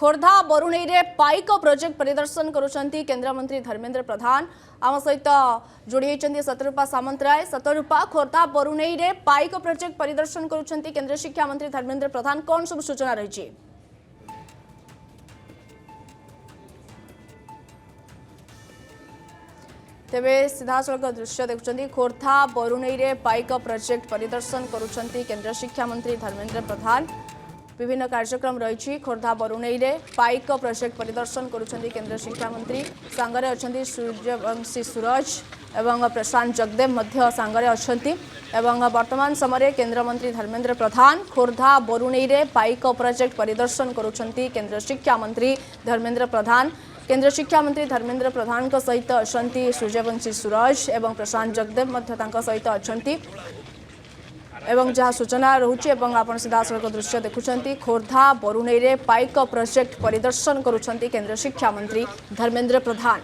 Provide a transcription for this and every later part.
खोर्धा बरुणई रे पाइक प्रोजेक्ट परिदर्शन करुछंती केंद्र मंत्री धर्मेंद्र प्रधान आम सहित जोड़ी होती सतरूपा सामंतराय। सतरूपा, खोर्धा बरुणई रे पाइक प्रोजेक्ट परिदर्शन करुछंती केंद्र शिक्षा मंत्री धर्मेंद्र प्रधान, कौन सब सूचना रही? तेबे सीधासख दृश्य देखुं खोर्धा बरुणई रे पाइक प्रोजेक्ट परिदर्शन करुछंती केंद्र शिक्षा मंत्री धर्मेंद्र प्रधान। विभिन्न कार्यक्रम रही खोर्धा बरुणई रे पाइक प्रोजेक्ट परिदर्शन करुछंती केंद्र शिक्षा मंत्री। सांगरे अछंती सूर्यवंशी सूरज एवं प्रशांत जगदेव मध्य सांगरे अछंती एवं वर्तमान समय केंद्र मंत्री धर्मेंद्र प्रधान खोर्धा बरुणई रे पाइक प्रोजेक्ट परिदर्शन करुछंती केंद्र शिक्षा मंत्री धर्मेंद्र प्रधान। केंद्र शिक्षा मंत्री धर्मेंद्र प्रधान सहित अछंती सूर्यवंशी सूरज एवं प्रशांत जगदेव मध्य तांका सहित अछंती एवं जहाँ सूचना रोचे आपण सीधासख दृश्य देखुं खोर्धा बरुणई रे पाइक प्रोजेक्ट परिदर्शन करुछंती केंद्र शिक्षा मंत्री धर्मेंद्र प्रधान।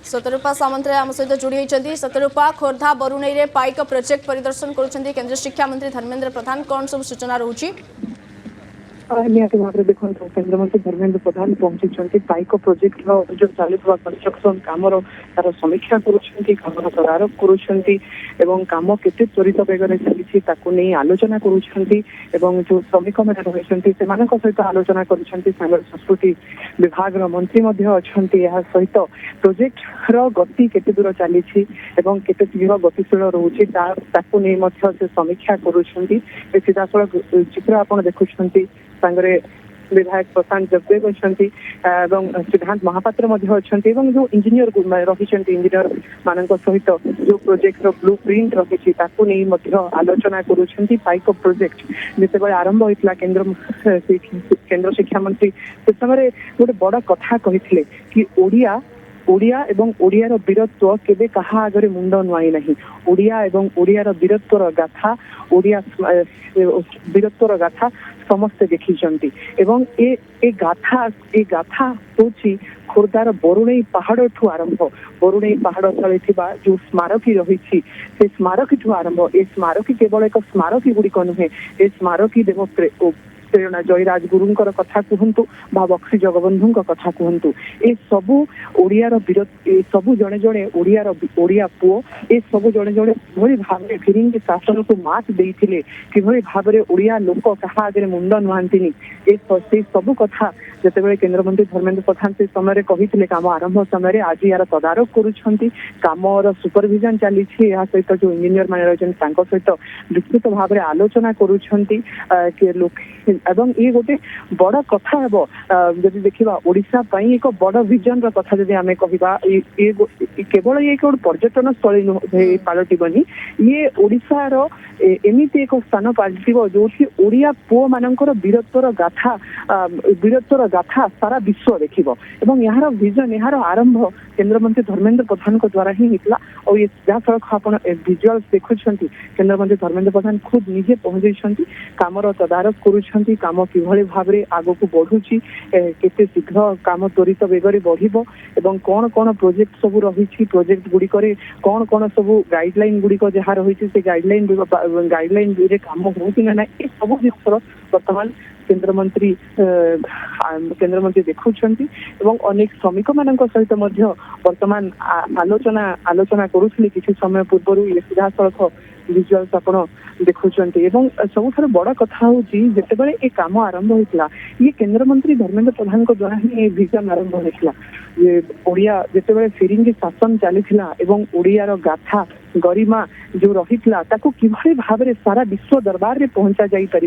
सतरूपा सामंतराय आम सहित जोड़ी होती। सतरूपा, खोर्धा बरुणई रे पाइक प्रोजेक्ट परिदर्शन करुछंती केंद्र शिक्षा मंत्री धर्मेंद्र प्रधान, कौन सब सूचना रोचे? निहाती भाव में देखो केन्द्रमंत्री धर्मेंद्र प्रधान पहुंची पाइक प्रोजेक्ट जो चलुवा कंस्ट्रक्शन कम तार समीक्षा कम तदारख करुँच कम केते त्वरित बेगर चली आलोचना करुँच जो श्रमिक मैंने रही सहित आलोचना कर संस्कृति विभाग मंत्री अच्छा सहित प्रोजेक्ट गति केते दूर चली केते शीघ्र गतिशील रोचे से समीक्षा करुँच सीधासख चित्र आप देखुं सांगरे विधायक प्रशांत जगदेव अच्छा सिद्धांत महापात्र अच्छा जो इंजीनियर रही इंजीनियर मान सहित जो प्रोजेक्ट ब्लू प्रिंट रही आलोचना करुँच पाइक प्रोजेक्ट जिते आरंभ होता केंद्र शिक्षा मंत्री से समय गोटे बड़ कथा कही कि ओडिया एवं ओडियार वीरत्व केबे कहा आगे मुंड नुआई नहीं। ओडिया एवं ओडियार वीरत्वर गाथा ओडिया वीरत्वर गाथा समस्ते देखी एवं ए गाथा होची खोर्धार बरुणई पहाड़ ठू आरंभ बरुणई पहाड़ तले जो स्मारकी रही से स्मारकी ठू आरंभ ए स्मारकी केवल एक स्मारकी गुड़िक नुहे ए स्मारकी देव प्रेरणा जयराज गुरुंकर कथा कहतु बक्सी जगबंधु कथा कहतु ए सबू ओडियार वीरत्व ए सबू जड़े जड़े ओडिया पुओ ए सबू जड़े जड़े कि भाव फिरिंगी शासन को मात देते कि भाव में ओडिया लोक क्या आगे मुंड नुआंती से सबू कथा जिते केन्द्रमंत्री धर्मेंद्र प्रधान से समय कहते कम आरंभ समय आज यार तदारख करुँच सुपरविजन चली सहित जो इंजीनियर मैंने रही सहित विस्तृत भाव में आलोचना करुँच एवं ये गोटे बड़ कथा हे जदि देखा ओडिशा एक बड़ विजन कथा जदि आम कहवा केवल ये गोटे पर्यटन स्थली पलटबनी ये ओडिशार एमती एक स्थान पलटो जो ओडिया पुओ मानकर वीरत्वर गाथा सारा विश्व देखिबो एवं यार विजन यार आरंभ केन्द्रमंत्री धर्मेंद्र प्रधान द्वारा ही निकला और ये सीधा सड़क आप विजुअल्स देखुं केन्द्रमंत्री धर्मेंद्र प्रधान खुद निजे पहुंची कमर तदारख करुँच कम कि भाव में आग को बढ़ुची केते शीघ्र कम त्वरित बेगर बढ़िबो एवं कौन कौन प्रोजेक्ट सब रही प्रोजेक्ट गुड़िक कौन कौन सब गाइडलाइन गुड़िक जहाँ रही से गाइडलाइन कम हो ना ये सब जिन बर्तमान केन्द्रमंत्री देखुं अनेक श्रमिक मान सहित वर्तमान आलोचना करुले किसी समय पूर्व ये सीधा सड़क विजुअल्स आप देखुं सबुठ बड़ कथा हूँ जिते ये कम आरंभ होता ये केन्द्रमंत्री धर्मेंद्र प्रधान द्वारा ही विजन आरंभ होता ओडिया जिते फिरिंगी शासन चली ओडियार गाथा गरिमा जो रही कि भाव में सारा विश्व दरबार में पहुंचा जापर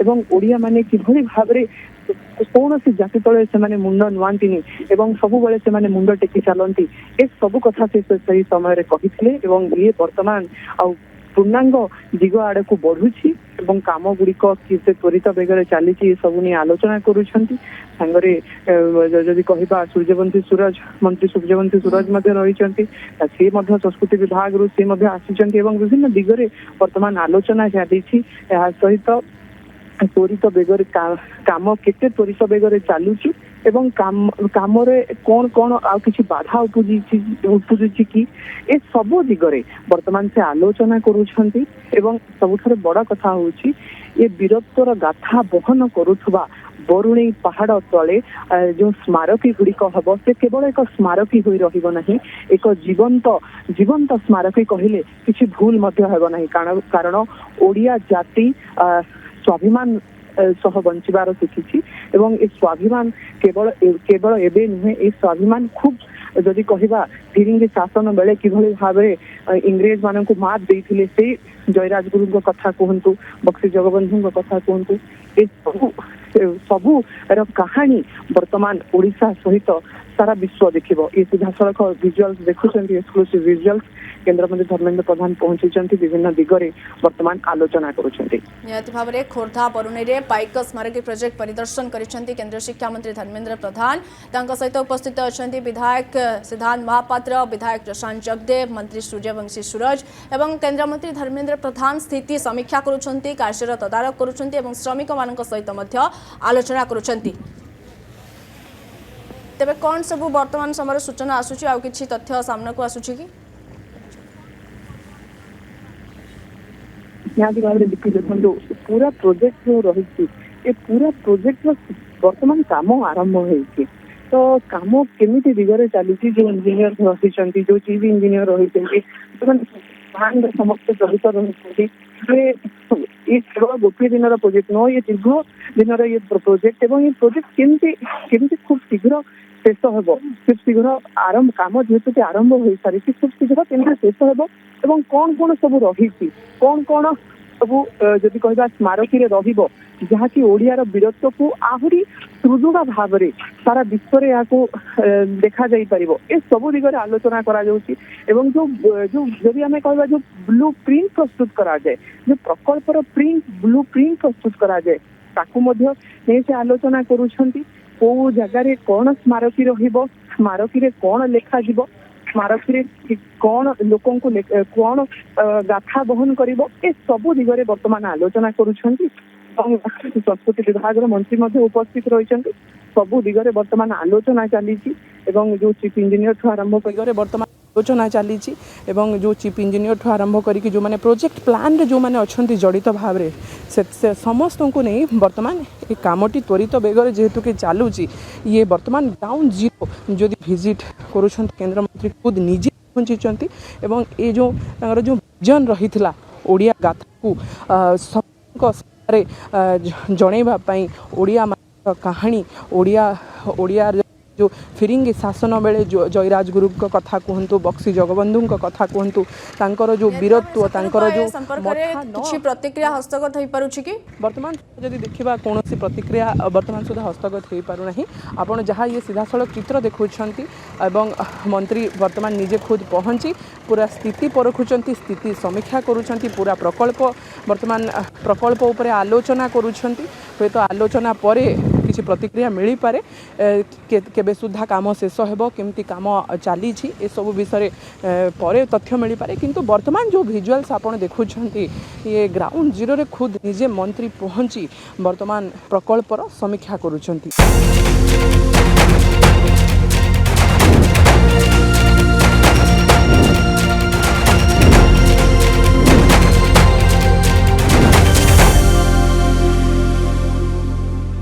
एवं ओडिया माने कि भाव में कौन सी जाति तले से मुंड नुआंती सब बेले से मुंड टेकी चलती ए सब कथा से समय कहते ये वर्तमान पूर्णांग दिग आड़ को बढ़ुची कम गुड़िक किसे त्वरित बेगर चली सब नहीं आलोचना करुँच सांगरे जदि कहवा सूर्यवंशी सूरज मंत्री सूर्यवंशी सूरज रही सी संस्कृति विभाग रू सी आसी विभिन्न दिगरे वर्तमान आलोचना चली सहित त्वरित बेगर कम केते त्वरित बेगर चलुची ଏବଂ କାମରେ କଣ କଣ ଆଉ କିଛି ବାଧା ଉପୁଜୁଛି କି ଏ ସବୁ ଦିଗରେ ବର୍ତ୍ତମାନ ସେ ଆଲୋଚନା କରୁଛନ୍ତି। ଏବଂ ସବୁଠାରୁ ବଡ କଥା ହଉଛି ଏ ବୀରତ୍ୱର ଗାଥା ବହନ କରୁଥିବା ବରୁଣେଇ ପାହାଡ ତଳେ ଯୋଉ ସ୍ମାରକୀ ଗୁଡିକ ହବ ସେ କେବଳ ଏକ ସ୍ମାରକୀ ହୋଇ ରହିବ ନାହିଁ, ଏକ ଜୀବନ୍ତ ସ୍ମାରକୀ କହିଲେ କିଛି ଭୁଲ ମଧ୍ୟ ହେବ ନାହିଁ। କାରଣ ଓଡିଆ ଜାତି ସ୍ୱାଭିମାନ ସହ ବଞ୍ଚିବାର ଶିଖିଛି ଏବଂ ଏ ସ୍ୱାଭିମାନ କେବଳ ଏବେ ନୁହେଁ, ଏ ସ୍ୱାଭିମାନ ଖୁବ୍ ଯଦି କହିବା ଫିରିଙ୍ଗି ଶାସନ ବେଳେ କିଭଳି ଭାବରେ ଇଂରେଜ ମାନଙ୍କୁ ମାତ ଦେଇଥିଲେ ସେଇ ଜୟରାଜଗୁରୁଙ୍କ କଥା କୁହନ୍ତୁ, ବକ୍ସି ଜଗବନ୍ଧୁଙ୍କ କଥା କୁହନ୍ତୁ, ଏ ସବୁର କାହାଣୀ ବର୍ତ୍ତମାନ ଓଡିଶା ସହିତ ସାରା ବିଶ୍ୱ ଦେଖିବ। ଏ ସିଧାସଳଖ ଭିଜୁଆଲ୍ସ ଦେଖୁଛନ୍ତି, ଏକ୍ସକ୍ଲୁସିଭ ଭିଜୁଆଲ୍ସ କେନ୍ଦ୍ରମନ୍ତ୍ରୀ ଧର୍ମେନ୍ଦ୍ର ପ୍ରଧାନ ପହଞ୍ଚିଛନ୍ତି, ବିଭିନ୍ନ ଦିଗରେ ବର୍ତ୍ତମାନ ଆଲୋଚନା କରୁଛନ୍ତି। ନିହାତି ଭାବରେ ଖୋର୍ଦ୍ଧା ବରୁଣେଇରେ ପାଇକ ସ୍ମାରକୀ ପ୍ରୋଜେକ୍ଟ ପରିଦର୍ଶନ କରିଛନ୍ତି କେନ୍ଦ୍ର ଶିକ୍ଷାମନ୍ତ୍ରୀ ଧର୍ମେନ୍ଦ୍ର ପ୍ରଧାନ। ତାଙ୍କ ସହିତ ଉପସ୍ଥିତ ଅଛନ୍ତି ବିଧାୟକ ସିଦ୍ଧାନ୍ତ ମହାପାତ୍ର, ବିଧାୟକ ପ୍ରଶାନ୍ତ ଜଗଦେବ, ମନ୍ତ୍ରୀ ସୂର୍ଯ୍ୟବଂଶୀ ସୁରଜ ଏବଂ କେନ୍ଦ୍ରମନ୍ତ୍ରୀ ଧର୍ମେନ୍ଦ୍ର ପ୍ରଧାନ ସ୍ଥିତି ସମୀକ୍ଷା କରୁଛନ୍ତି, କାର୍ଯ୍ୟର ତଦାରଖ କରୁଛନ୍ତି ଏବଂ ଶ୍ରମିକମାନଙ୍କ ସହିତ ମଧ୍ୟ ଆଲୋଚନା କରୁଛନ୍ତି। ତେବେ କ'ଣ ସବୁ ବର୍ତ୍ତମାନ ସମୟରେ ସୂଚନା ଆସୁଛି, ଆଉ କିଛି ତଥ୍ୟ ସାମ୍ନାକୁ ଆସୁଛି କି? ନିହାତି ଭାବରେ ଦେଖନ୍ତୁ ପୁରା ପ୍ରୋଜେକ୍ଟ ଯୋଉ ରହିଛି ଏ ପୁରା ପ୍ରୋଜେକ୍ଟର ବର୍ତ୍ତମାନ କାମ ଆରମ୍ଭ ହେଇଛି। ତ କାମ କେମିତି ଦିଗରେ ଚାଲିଛି, ଯୋଉ ଇଞ୍ଜିନିୟର ରହିଛନ୍ତି, ଯୋଉ ଚିଫ ଇଞ୍ଜିନିୟର ରହିଛନ୍ତି, ସେମାନେ ସମସ୍ତେ ଜଡ଼ିତ ରହିଛନ୍ତି। ଏ କେବଳ ଗୋଟିଏ ଦିନର ପ୍ରୋଜେକ୍ଟ ନୁହଁ, ଏ ଦୀର୍ଘ ଦିନର ଇଏ ପ୍ରୋଜେକ୍ଟ ଏବଂ ଏ ପ୍ରୋଜେକ୍ଟ କେମିତି ଖୁବ ଶୀଘ୍ର ଶେଷ ହେବ, ଖୁବ ଶୀଘ୍ର କାମ ଯେହେତୁ ଆରମ୍ଭ ହୋଇସାରିଛି, ଖୁବ ଶୀଘ୍ର କେମିତି ଶେଷ ହେବ ଏବଂ କଣ ସବୁ ରହିଛି, କଣ ସବୁ ଯଦି କହିବା ସ୍ମାରକୀରେ ରହିବ ଯାହାକି ଓଡିଆର ବୀରତ୍ୱକୁ ଆହୁରି ସୁଦୃଢ ଭାବରେ ସାରା ବିଶ୍ୱରେ ଏହାକୁ ଦେଖାଯାଇପାରିବ, ଏ ସବୁ ଦିଗରେ ଆଲୋଚନା କରାଯାଉଛି। ଏବଂ ଯୋଉ ଯଦି ଆମେ କହିବା ଯୋଉ ବ୍ଲୁ ପ୍ରିଣ୍ଟ ପ୍ରସ୍ତୁତ କରାଯାଏ, ଯୋଉ ପ୍ରକଳ୍ପର ବ୍ଲୁ ପ୍ରିଣ୍ଟ ପ୍ରସ୍ତୁତ କରାଯାଏ, ତାକୁ ମଧ୍ୟ ନେଇ ସେ ଆଲୋଚନା କରୁଛନ୍ତି। କୋଉ ଜାଗାରେ କଣ ସ୍ମାରକୀ ରହିବ, ସ୍ମାରକୀରେ କଣ ଲେଖାଯିବ, ସ୍ମାରକୀରେ କଣ ଲୋକଙ୍କୁ କଣ ଗାଥା ବହନ କରିବ, ଏ ସବୁ ଦିଗରେ ବର୍ତ୍ତମାନ ଆଲୋଚନା କରୁଛନ୍ତି। ଏବଂ ସଂସ୍କୃତି ବିଭାଗର ମନ୍ତ୍ରୀ ମଧ୍ୟ ଉପସ୍ଥିତ ରହିଛନ୍ତି। ସବୁ ଦିଗରେ ବର୍ତ୍ତମାନ ଆଲୋଚନା ଚାଲିଛି ଏବଂ ଯୋଉ ଚିଫ ଇଞ୍ଜିନିୟରଠୁ ଆରମ୍ଭ କରିବାରେ ବର୍ତ୍ତମାନ ଆଲୋଚନା ଚାଲିଛି ଏବଂ ଯୋଉ ଚିଫ ଇଞ୍ଜିନିୟରଠୁ ଆରମ୍ଭ କରିକି ଯୋଉମାନେ ପ୍ରୋଜେକ୍ଟ ପ୍ଲାନରେ ଯୋଉମାନେ ଅଛନ୍ତି ଜଡ଼ିତ ଭାବରେ ସେ ସମସ୍ତଙ୍କୁ ନେଇ ବର୍ତ୍ତମାନ ଏ କାମଟି ତ୍ୱରିତ ବେଗରେ ଯେହେତୁ କି ଚାଲୁଛି, ଇଏ ବର୍ତ୍ତମାନ ଗ୍ରାଉଣ୍ଡ ଜିରୋ ଯଦି ଭିଜିଟ୍ କରୁଛନ୍ତି କେନ୍ଦ୍ରମନ୍ତ୍ରୀ ଖୁଦ ନିଜେ ପହଞ୍ଚିଛନ୍ତି ଏବଂ ଏ ଯୋଉ ତାଙ୍କର ଯୋଉ ଭିଜନ ରହିଥିଲା ଓଡ଼ିଆ ଗାଥାକୁ ସମସ୍ତଙ୍କ ସାମ୍ନାରେ ଜଣେଇବା ପାଇଁ, ଓଡ଼ିଆ କାହାଣୀ ଓଡ଼ିଆର जो फिरिंगी शासन बेले जयराजगुरुଙ୍କ କଥା କୁହନ୍ତୁ, ବକ୍ସି ଜଗବନ୍ଧୁଙ୍କ କଥା କୁହନ୍ତୁ, ତାଙ୍କର ଯୋଉ ବୀରତ୍ୱ, ତାଙ୍କର ଯୋଉ କିଛି ପ୍ରତିକ୍ରିୟା ହସ୍ତଗତ ହୋଇପାରୁଛି କି? ବର୍ତ୍ତମାନ ଯଦି ଦେଖିବା କୌଣସି ପ୍ରତିକ୍ରିୟା ବର୍ତ୍ତମାନ ସୁଦ୍ଧା ହସ୍ତଗତ ହୋଇପାରୁନାହିଁ। ଆପଣ ଯାହା ଇଏ ସିଧାସଳଖ ଚିତ୍ର ଦେଖୁଛନ୍ତି ଏବଂ ମନ୍ତ୍ରୀ ବର୍ତ୍ତମାନ ନିଜେ ଖୁଦ ପହଞ୍ଚି ପୁରା ସ୍ଥିତି ପରଖୁଛନ୍ତି, ସ୍ଥିତି ସମୀକ୍ଷା କରୁଛନ୍ତି, ପୁରା ବର୍ତ୍ତମାନ ପ୍ରକଳ୍ପ ଉପରେ ଆଲୋଚନା କରୁଛନ୍ତି। ହୁଏତ ଆଲୋଚନା ପରେ କିଛି ପ୍ରତିକ୍ରିୟା ମିଳିପାରେ, କେବେ ସୁଦ୍ଧା କାମ ଶେଷ ହେବ, କେମିତି କାମ ଚାଲିଛି ଏସବୁ ବିଷୟରେ ପରେ ତଥ୍ୟ ମିଳିପାରେ। କିନ୍ତୁ ବର୍ତ୍ତମାନ ଯେଉଁ ଭିଜୁଆଲ୍ସ ଆପଣ ଦେଖୁଛନ୍ତି, ଇଏ ଗ୍ରାଉଣ୍ଡ ଜିରୋରେ ଖୁଦ ନିଜେ ମନ୍ତ୍ରୀ ପହଞ୍ଚି ବର୍ତ୍ତମାନ ପ୍ରକଳ୍ପର ସମୀକ୍ଷା କରୁଛନ୍ତି।